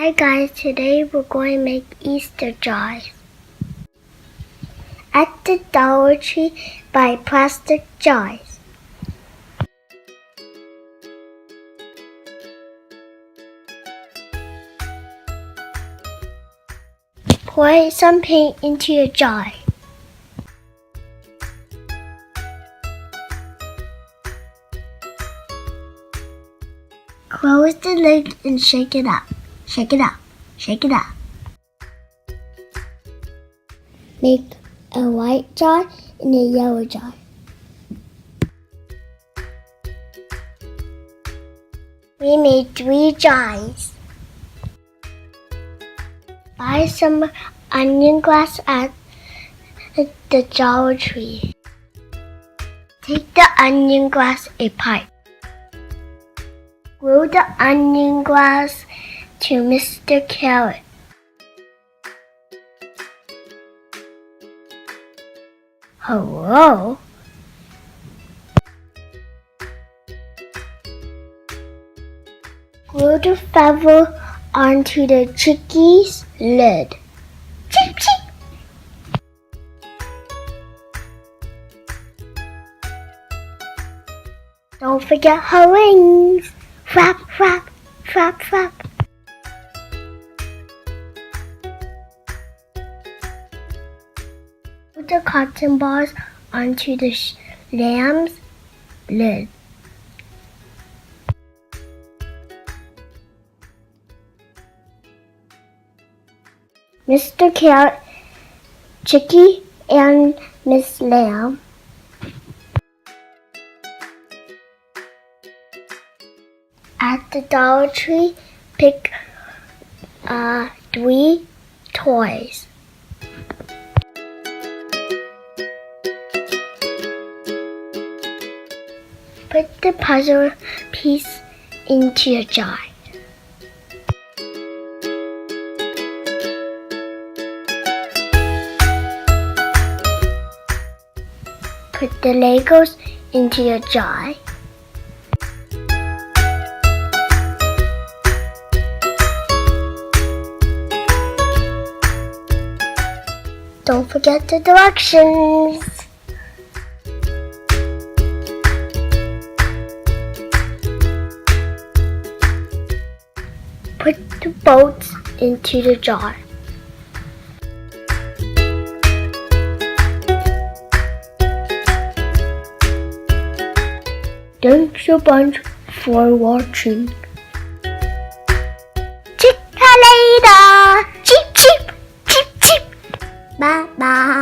Hi guys, today we're going to make Easter jars. At the Dollar Tree, buy plastic jars. Pour some paint into your jar. Close the lid and shake it up. Shake it up. Shake it up. Make a white jar and a yellow jar. We made 3 jars. Buy some onion glass at the Dollar Tree. Take the onion glass apart. Glue the onion glass to Mr. Carrot. Hello? Glue the feather onto the chickie's lid. Cheep, cheep. Don't forget her wings. Flap, flap, flap, flap. Put the cotton balls onto the lamb's lid. Mr. Carrot, Chickie, and Miss Lamb. At the Dollar Tree, pick 3 toys. Put the puzzle piece into your jar. Put the Legos into your jar. Don't forget the directions. Put the boats into the jar. Thanks a bunch for watching. See you later. Cheep, cheep, cheep, cheep. Bye bye.